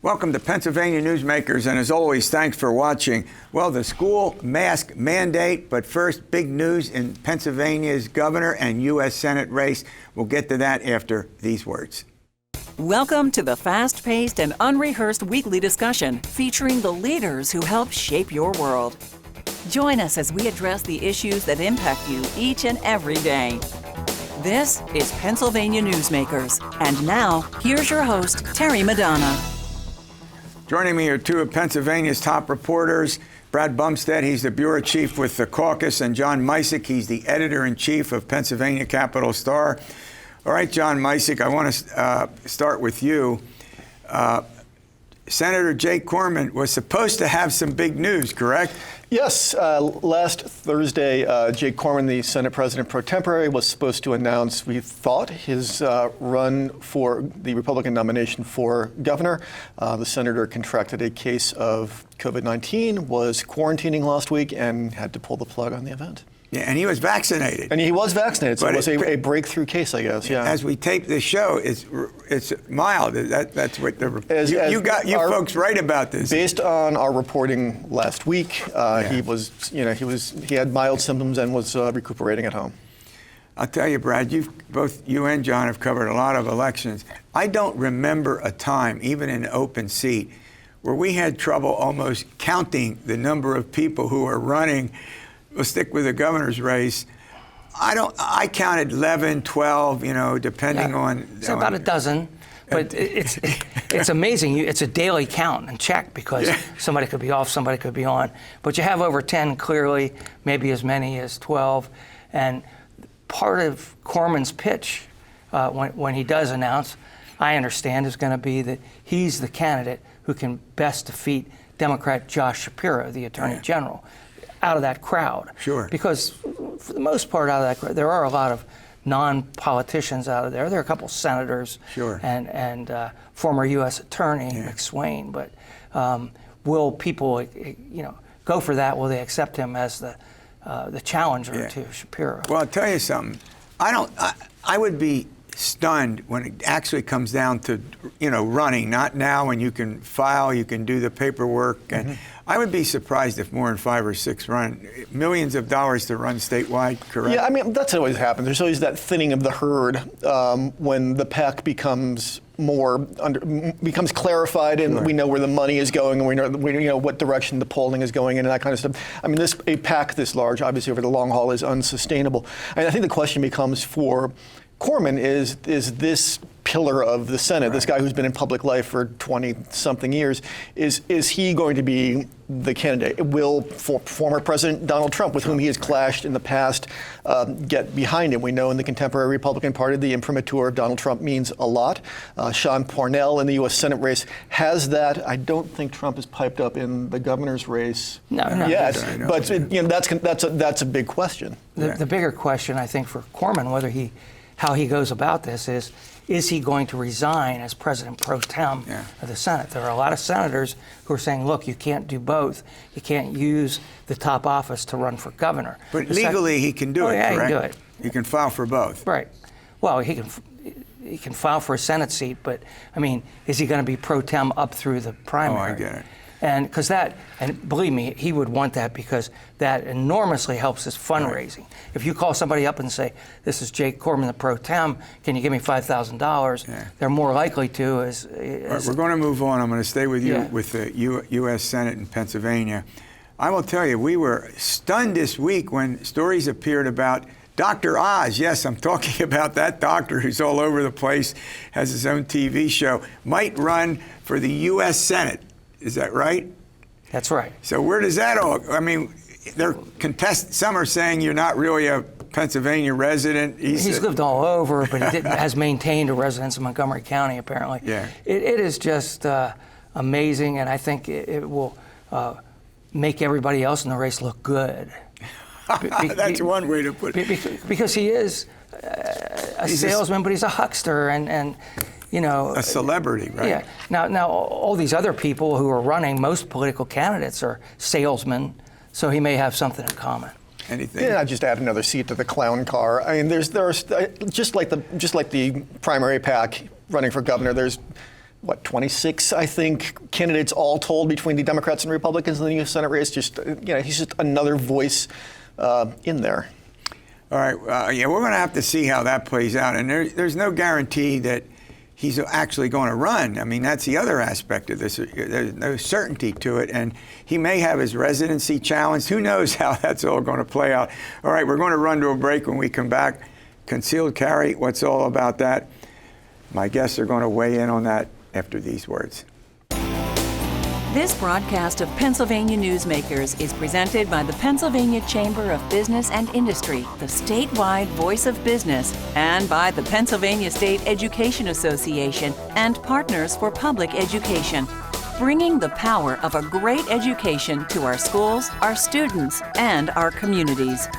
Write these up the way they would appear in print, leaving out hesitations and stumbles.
Welcome to Pennsylvania Newsmakers, and as always, thanks for watching. Well, the school mask mandate, but first, big news in Pennsylvania's governor and U.S. Senate race. We'll get to that after these words. Welcome to the fast-paced and unrehearsed weekly discussion featuring the leaders who help shape your world. Join us as we address the issues that impact you each and every day. This is Pennsylvania Newsmakers, and now, here's your host, Terry Madonna. Joining me are two of Pennsylvania's top reporters, Brad Bumsted, he's the bureau chief with the caucus, and John Micek, he's the editor-in-chief of Pennsylvania Capital Star. All right, John Micek, I want to start with you. Senator Jake Corman was supposed to have some big news, correct? Yes. Last Thursday, Jake Corman, the Senate President pro tempore, was supposed to announce, we thought, his run for the Republican nomination for governor. The senator contracted a case of COVID-19, was quarantining last week, and had to pull the plug on the event. Yeah, and he was vaccinated. And he was vaccinated, so it was a breakthrough case, I guess. Yeah. As we tape this show, it's mild. That's what you folks write about this. Based on our reporting last week, he had mild symptoms and was recuperating at home. I'll tell you, Brad, both you and John have covered a lot of elections. I don't remember a time, even in an open seat, where we had trouble almost counting the number of people who are running. We'll stick with the governor's race. I counted 11, 12, depending on. It's about a dozen, but it's amazing. It's a daily count and check because somebody could be off, somebody could be on. But you have over 10 clearly, maybe as many as 12. And part of Corman's pitch when he does announce, I understand, is going to be that he's the candidate who can best defeat Democrat Josh Shapiro, the Attorney General, out of that crowd. Sure. Because for the most part out of that crowd, there are a lot of non-politicians out of there. There are a couple senators and former U.S. Attorney McSwain. But will people, go for that? Will they accept him as the challenger to Shapiro? Well, I'll tell you something. I would be stunned when it actually comes down to, running. Not now when you can file, you can do the paperwork. And I would be surprised if more than 5 or 6 run. Millions of dollars to run statewide, correct? Yeah, I mean, that's always happens. There's always that thinning of the herd when the pack becomes becomes clarified, and we know where the money is going, and we know what direction the polling is going in, and that kind of stuff. I mean, a pack this large, obviously over the long haul, is unsustainable. And I think the question becomes for Corman is this pillar of the Senate, this guy who's been in public life for 20-something years, is he going to be the candidate? Will former President Donald Trump, with whom he has clashed in the past, get behind him? We know in the contemporary Republican Party, the imprimatur of Donald Trump means a lot. Sean Parnell in the U.S. Senate race has that. I don't think Trump is piped up in the governor's race yet, but that's a big question. The bigger question, I think, for Corman, how he goes about this is he going to resign as president pro tem of the Senate? There are a lot of senators who are saying, look, you can't do both. You can't use the top office to run for governor. But legally he can do it, correct? He can do it. He can file for both. Right. Well, he can file for a Senate seat, but, I mean, is he going to be pro tem up through the primary? Oh, I get it. And believe me, he would want that because that enormously helps his fundraising. Right. If you call somebody up and say, this is Jake Corman, the pro tem, can you give me $5,000? They're more likely to. Right, we're going to move on. I'm going to stay with you with the U.S. Senate in Pennsylvania. I will tell you, we were stunned this week when stories appeared about Dr. Oz. Yes, I'm talking about that doctor who's all over the place, has his own TV show, might run for the U.S. Senate. Is that right? That's right. So where does that all, I mean, some are saying you're not really a Pennsylvania resident. He's lived all over, but he has maintained a residence in Montgomery County, apparently. Yeah. It is just amazing, and I think it will make everybody else in the race look good. That's one way to put it. Because he is a salesman, but he's a huckster, and a celebrity, right? Yeah. Now, all these other people who are running, most political candidates are salesmen, so he may have something in common. Anything? Yeah, just add another seat to the clown car. I mean, there's just like the primary pack running for governor. There's 26, I think, candidates all told between the Democrats and Republicans in the U.S. Senate race. Just, he's just another voice in there. All right. Yeah, we're going to have to see how that plays out. And there's no guarantee that he's actually going to run. I mean, that's the other aspect of this. There's no certainty to it. And he may have his residency challenged. Who knows how that's all going to play out. All right, we're going to run to a break. When we come back, concealed carry, what's all about that? My guests are going to weigh in on that after these words. This broadcast of Pennsylvania Newsmakers is presented by the Pennsylvania Chamber of Business and Industry, the statewide voice of business, and by the Pennsylvania State Education Association and Partners for Public Education, bringing the power of a great education to our schools, our students, and our communities.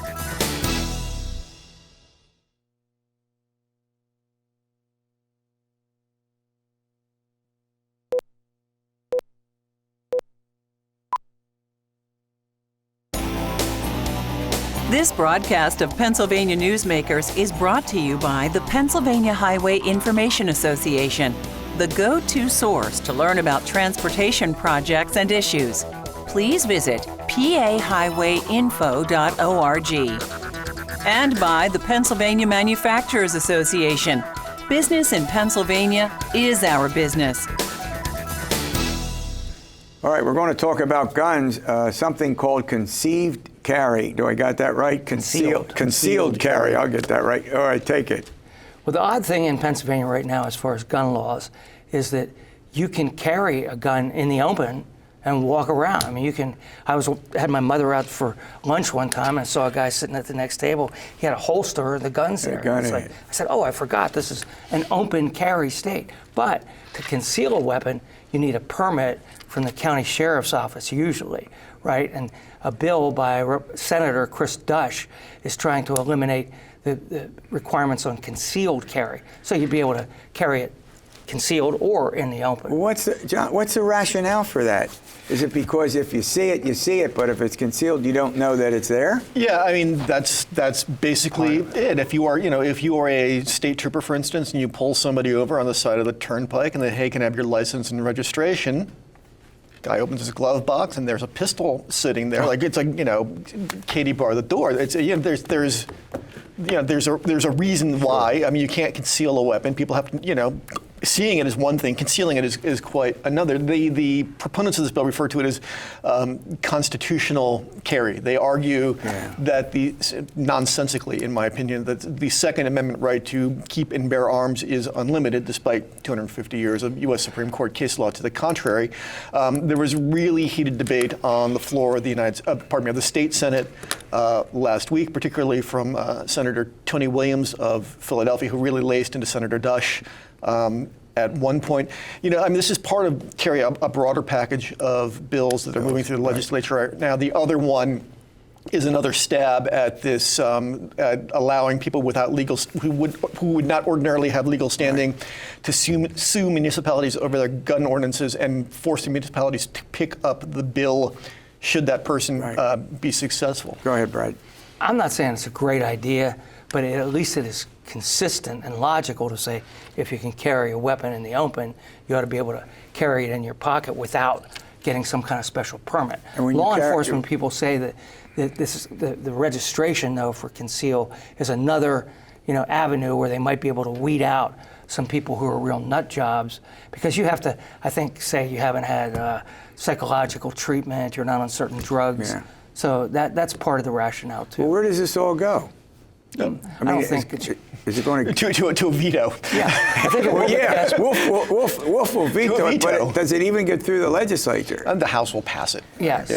This broadcast of Pennsylvania Newsmakers is brought to you by the Pennsylvania Highway Information Association, the go-to source to learn about transportation projects and issues. Please visit pahighwayinfo.org. And by the Pennsylvania Manufacturers Association. Business in Pennsylvania is our business. All right, we're going to talk about guns, something called conceived carry. Do I got that right? Concealed carry. I'll get that right. All right, take it. Well, the odd thing in Pennsylvania right now as far as gun laws is that you can carry a gun in the open and walk around. I mean, I had my mother out for lunch one time and I saw a guy sitting at the next table. He had a holster of the guns there. I said, oh, I forgot this is an open carry state. But to conceal a weapon, you need a permit from the county sheriff's office usually, right? And a bill by Senator Chris Dush is trying to eliminate the requirements on concealed carry. So you'd be able to carry it concealed or in the open. What's the rationale for that? Is it because if you see it, you see it, but if it's concealed, you don't know that it's there? Yeah, I mean that's basically it. If you are a state trooper, for instance, and you pull somebody over on the side of the turnpike and they, hey, can I have your license and registration? Guy opens his glove box and there's a pistol sitting there. Like it's like, Katie bar the door. It's there's a reason why. I mean, you can't conceal a weapon. People have to, seeing it is one thing, concealing it is quite another. The proponents of this bill refer to it as constitutional carry. They argue that nonsensically, in my opinion, that the Second Amendment right to keep and bear arms is unlimited, despite 250 years of U.S. Supreme Court case law to the contrary. There was really heated debate on the floor of the state Senate last week, particularly from Senator Tony Williams of Philadelphia, who really laced into Senator Dush. At one point, this is part of, Terry, a broader package of bills that are moving through the legislature right now. The other one is another stab at this, at allowing people without who would not ordinarily have legal standing to sue municipalities over their gun ordinances and forcing municipalities to pick up the bill should that person be successful. Go ahead, Brad. I'm not saying it's a great idea, but at least it is consistent and logical to say if you can carry a weapon in the open, you ought to be able to carry it in your pocket without getting some kind of special permit. Law enforcement people say that this is the registration, though, for conceal is another avenue where they might be able to weed out some people who are real nut jobs, because you have to, I think, say you haven't had psychological treatment, you're not on certain drugs. Yeah. So that's part of the rationale, too. Well, where does this all go? I don't think is it going to a veto? Yeah, I think it will. Wolf will veto it, but does it even get through the legislature? And the House will pass it. Yes,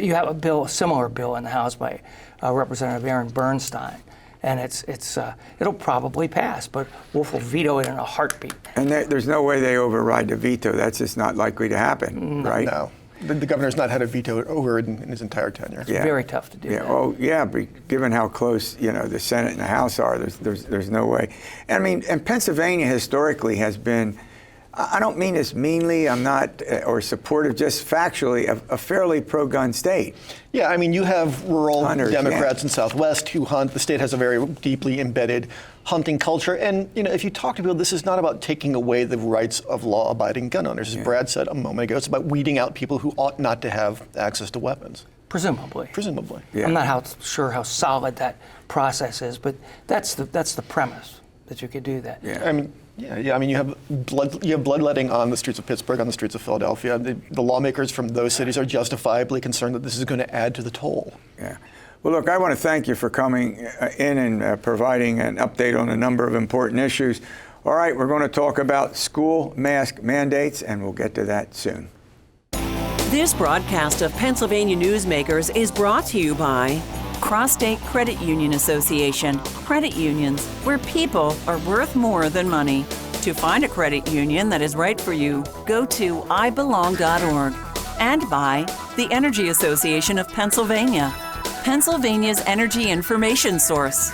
you have a similar bill in the House by Representative Aaron Bernstein, and it'll probably pass, but Wolf will veto it in a heartbeat. And there's no way they override the veto. That's just not likely to happen, right? No. The governor's not had a veto over it in his entire tenure. It's very tough to do that. Oh, yeah, but given how close, the Senate and the House are, there's no way. And Pennsylvania historically has been, I don't mean this meanly, I'm not, or supportive, just factually, a fairly pro-gun state. Yeah, I mean, you have rural Hunters, Democrats in Southwest who hunt. The state has a very deeply embedded hunting culture. And, you know, if you talk to people, this is not about taking away the rights of law-abiding gun owners. As Brad said a moment ago, it's about weeding out people who ought not to have access to weapons. Presumably. Presumably. Yeah. I'm not sure how solid that process is, but that's the premise, that you could do that. Yeah. I mean, I mean, you have bloodletting on the streets of Pittsburgh, on the streets of Philadelphia. The lawmakers from those cities are justifiably concerned that this is going to add to the toll. Yeah. Well, look, I want to thank you for coming in and providing an update on a number of important issues. All right, we're going to talk about school mask mandates, and we'll get to that soon. This broadcast of Pennsylvania Newsmakers is brought to you by Cross-State Credit Union Association. Credit unions, where people are worth more than money. To find a credit union that is right for you, go to ibelong.org. And by the Energy Association of Pennsylvania, Pennsylvania's energy information source.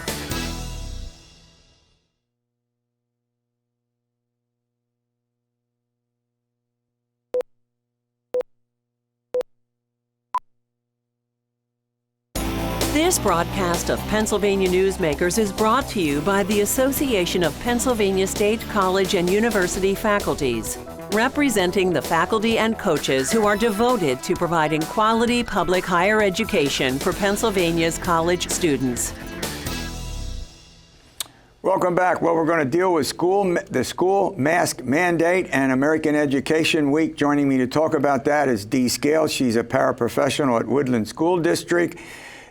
This broadcast of Pennsylvania Newsmakers is brought to you by the Association of Pennsylvania State College and University Faculties, representing the faculty and coaches who are devoted to providing quality public higher education for Pennsylvania's college students. Welcome back. Well, we're going to deal with the school mask mandate and American Education Week. Joining me to talk about that is Dee Scales. She's a paraprofessional at Woodland School District.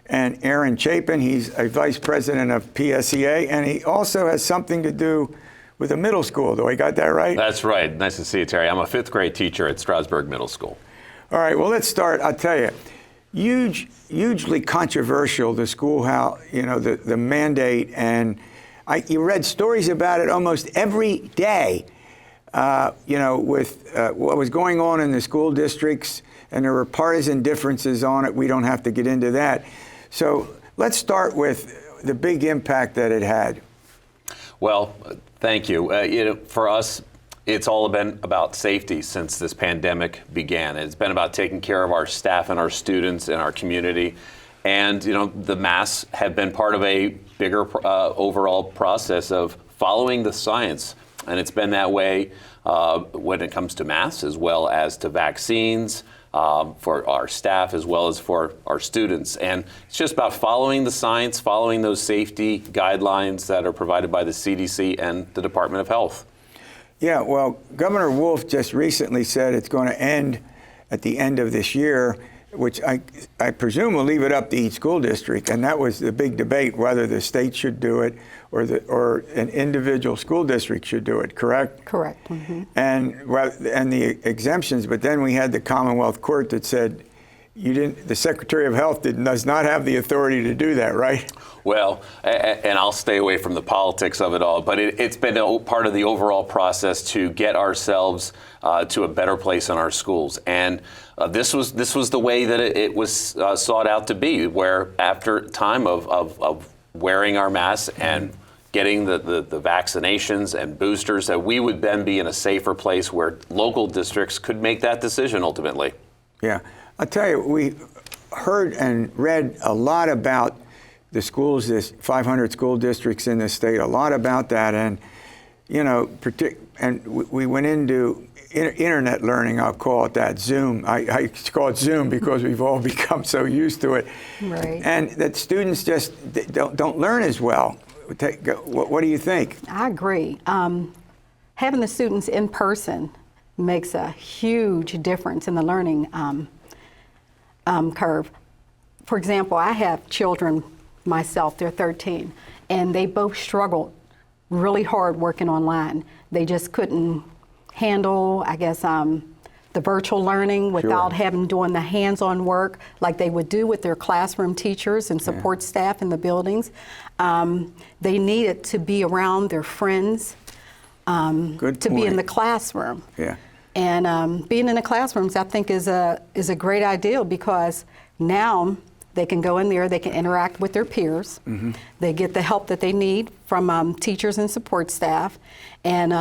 And Aaron Chapin, he's a vice president of PSEA, and he also has something to do with a middle school. Do I got that right? That's right. Nice to see you, Terry. I'm a fifth grade teacher at Strasburg Middle School. All right, well, let's start. I'll tell you, hugely controversial, the schoolhouse, the mandate, and you read stories about it almost every day, with what was going on in the school districts, and there were partisan differences on it. We don't have to get into that. So let's start with the big impact that it had. Well, thank you. For us, it's all been about safety since this pandemic began. It's been about taking care of our staff and our students and our community. And, the masks have been part of a bigger overall process of following the science. And it's been that way when it comes to masks as well as to vaccines, for our staff as well as for our students. And it's just about following the science, following those safety guidelines that are provided by the CDC and the Department of Health. Yeah, well, Governor Wolf just recently said it's going to end at the end of this year, which I presume will leave it up to each school district. And that was the big debate, whether the state should do it or an individual school district should do it, correct? Correct. Mm-hmm. And the exemptions, but then we had the Commonwealth Court that said the Secretary of Health does not have the authority to do that, right? Well, and I'll stay away from the politics of it all, but it's been a part of the overall process to get ourselves to a better place in our schools. And this was the way that it was sought out to be, where after time of wearing our masks and getting the vaccinations and boosters, that we would then be in a safer place where local districts could make that decision ultimately. Yeah. I'll tell you, we heard and read a lot about the schools, this 500 school districts in the state, a lot about that. And, and we went into internet learning, I'll call it that, Zoom. I call it Zoom because we've all become so used to it. Right. And that students just don't learn as well. What do you think? I agree. Having the students in person makes a huge difference in the learning curve. For example, I have children myself, they're 13, and they both struggled really hard working online. They just couldn't handle, I guess, the virtual learning without doing the hands-on work like they would do with their classroom teachers and support staff in the buildings. They needed to be around their friends to be in the classroom. Yeah. And being in the classrooms, I think, is a great idea because now They can go in there, they can interact with their peers. They get the help that they need from teachers and support staff. And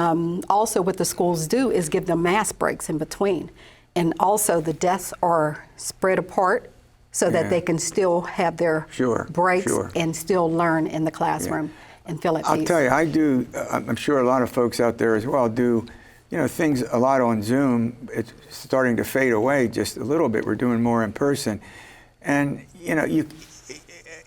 also what the schools do is give them mass breaks in between. And also the desks are spread apart so that they can still have their breaks and still learn in the classroom and feel at peace. I'll tell you, I do, I'm sure a lot of folks out there as well do, things a lot on Zoom. It's starting to fade away just a little bit. We're doing more in person. And,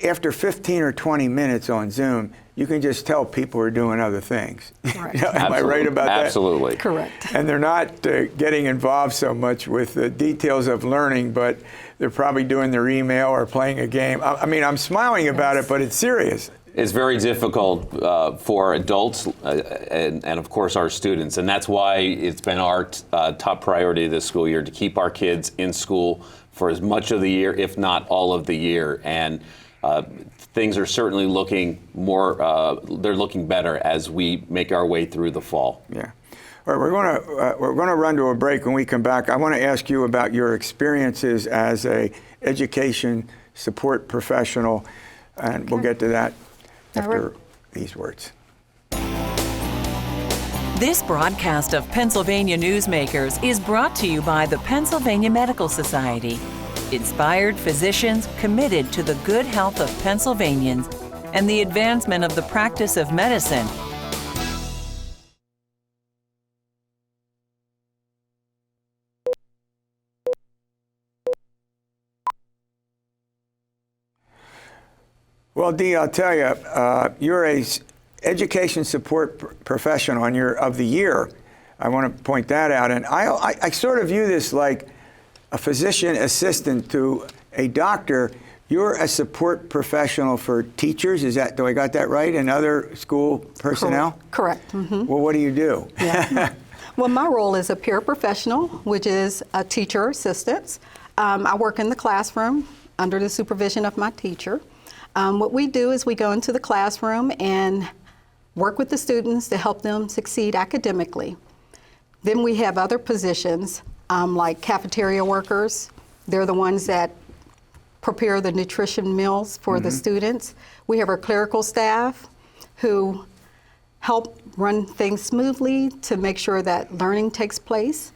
after 15 or 20 minutes on Zoom, you can just tell people are doing other things. Right. Am I right about that? Absolutely. Correct. And they're not getting involved so much with the details of learning, but they're probably doing their email or playing a game. I mean, I'm smiling about it, but it's serious. It's very difficult for adults and of course our students, and that's why it's been our top priority this school year to keep our kids in school for as much of the year, if not all of the year. And things are certainly looking they're looking better as we make our way through the fall. Yeah. All right, we're going to run to a break. When we come back, I want to ask you about your experiences as a education support professional, and we'll get to that after these words. This broadcast of Pennsylvania Newsmakers is brought to you by the Pennsylvania Medical Society. Inspired physicians committed to the good health of Pennsylvanians and the advancement of the practice of medicine. Well, Dee, I'll tell you, you're a education support professional and you're of the year. I want to point that out. And I sort of view this like a physician assistant to a doctor. You're a support professional for teachers. Do I got that right? And other school personnel? Correct. Mm-hmm. Well, what do you do? Yeah. Well, my role is a paraprofessional, which is a teacher assistant. I work in the classroom under the supervision of my teacher. What we do is we go into the classroom and work with the students to help them succeed academically. Then we have other positions like cafeteria workers. They're the ones that prepare the nutrition meals for the students. We have our clerical staff who help run things smoothly to make sure that learning takes place.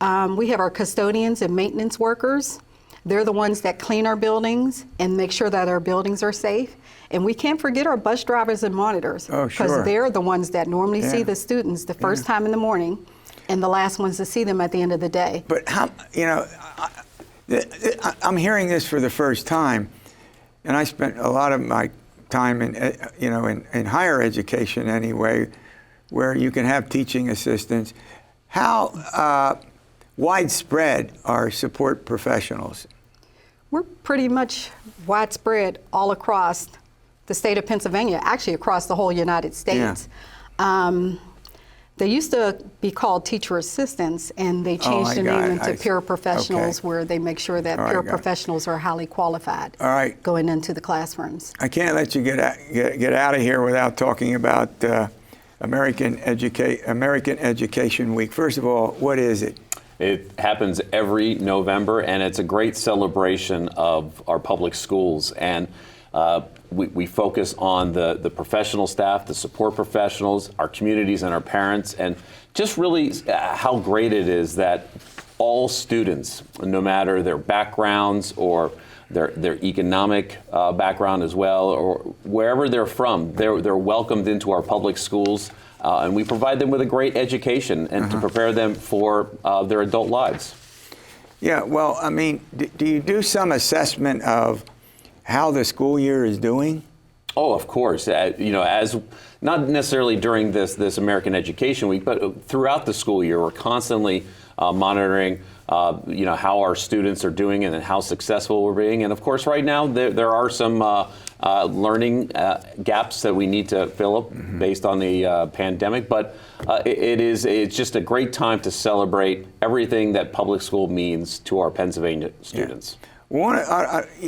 We have our custodians and maintenance workers. They're the ones that clean our buildings and make sure that our buildings are safe. And we can't forget our bus drivers and monitors, because they're the ones that normally see the students the first time in the morning and the last ones to see them at the end of the day. But I'm hearing this for the first time, and I spent a lot of my time in higher education anyway, where you can have teaching assistants. How widespread are support professionals? We're pretty much widespread all across the state of Pennsylvania, actually across the whole United States. Yeah. They used to be called teacher assistants, and they changed the name into paraprofessionals, where they make sure that paraprofessionals are highly qualified going into the classrooms. I can't let you get out of here without talking about American Education Week. First of all, what is it? It happens every November, and it's a great celebration of our public schools. And we focus on the professional staff, the support professionals, our communities, and our parents, and just really how great it is that all students, no matter their backgrounds or their economic background as well, or wherever they're from, they're welcomed into our public schools. And we provide them with a great education and to prepare them for their adult lives. Yeah, well, I mean, do you do some assessment of how the school year is doing? Oh, of course. As not necessarily during this American Education Week, but throughout the school year, we're constantly monitoring how our students are doing and how successful we're being. And of course, right now, there are some learning gaps that we need to fill up based on the pandemic. But it's just a great time to celebrate everything that public school means to our Pennsylvania students. Yeah.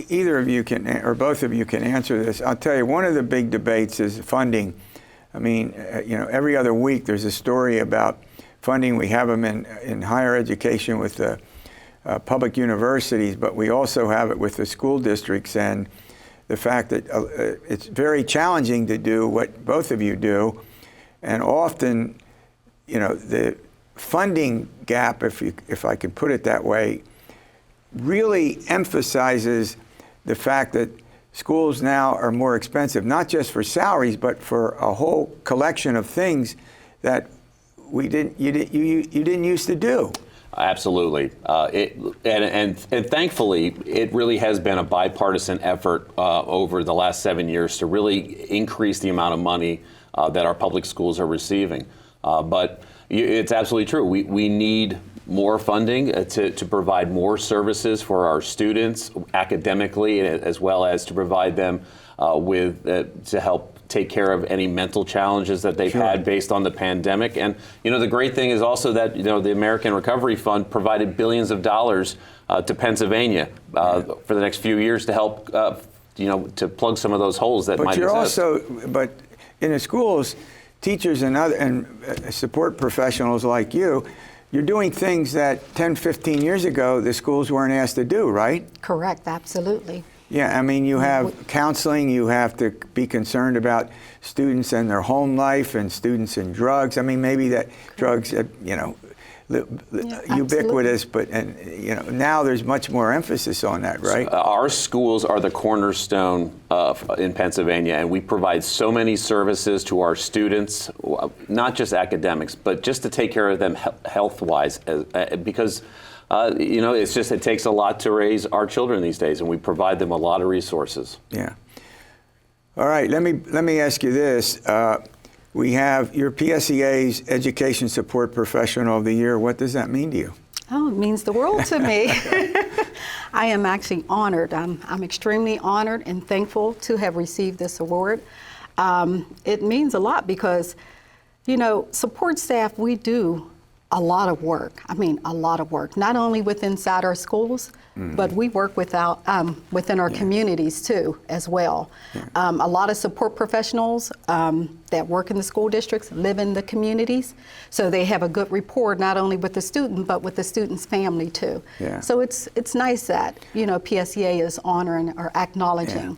Either of you can, or both of you can answer this. I'll tell you, one of the big debates is funding. I mean, every other week there's a story about funding. We have them in higher education with the public universities, but we also have it with the school districts, and the fact that it's very challenging to do what both of you do, and often, the funding gap, if I could put it that way, really emphasizes the fact that schools now are more expensive, not just for salaries, but for a whole collection of things that you didn't used to do. Absolutely. And thankfully, it really has been a bipartisan effort over the last 7 years to really increase the amount of money that our public schools are receiving. But it's absolutely true. We need more funding to provide more services for our students academically, as well as to provide them to help take care of any mental challenges that they've had based on the pandemic. And the great thing is also that the American Recovery Fund provided billions of dollars to Pennsylvania for the next few years to help to plug some of those holes that might exist. But in the schools, teachers and support professionals like you're doing things that 10, 15 years ago the schools weren't asked to do, right? Correct, absolutely. Yeah, I mean, you have counseling, you have to be concerned about students and their home life and students and drugs. I mean, maybe that drugs, ubiquitous, but now there's much more emphasis on that, right? Our schools are the cornerstone in Pennsylvania, and we provide so many services to our students, not just academics, but just to take care of them health-wise, because it takes a lot to raise our children these days, and we provide them a lot of resources. Yeah. All right. Let me ask you this: we have your PSEA's Education Support Professional of the Year. What does that mean to you? Oh, it means the world to me. I am actually honored. I'm extremely honored and thankful to have received this award. It means a lot because, support staff, we do a lot of work. I mean, a lot of work, not only inside our schools, but we work within our communities too, as well. Yeah. A lot of support professionals that work in the school districts live in the communities, so they have a good rapport not only with the student, but with the student's family too. Yeah. So it's nice that, PSEA is honoring or acknowledging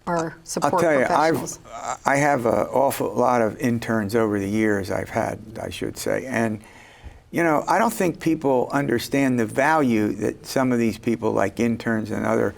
our support professionals. I have an awful lot of interns over the years I've had, I should say, and I don't think people understand the value that some of these people, like interns and other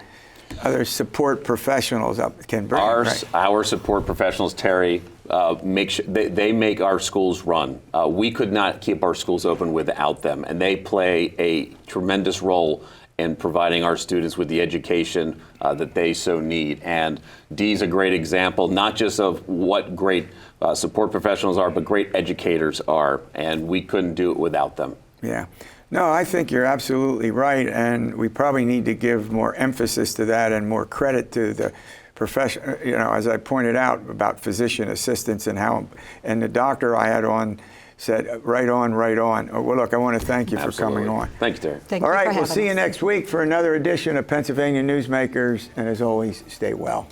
support professionals, can bring. Our support professionals, Terry, they make our schools run. We could not keep our schools open without them, and they play a tremendous role in providing our students with the education that they so need. And Dee's a great example, not just of what great support professionals are, but great educators are, and we couldn't do it without them. Yeah. No, I think you're absolutely right, and we probably need to give more emphasis to that and more credit to the profession, as I pointed out about physician assistants and the doctor I had on said, right on, right on. Well, look, I want to thank you for coming on. Thank you, Terry. Thank you for All right, having we'll see you us. next week for another edition of Pennsylvania Newsmakers, and as always, stay well.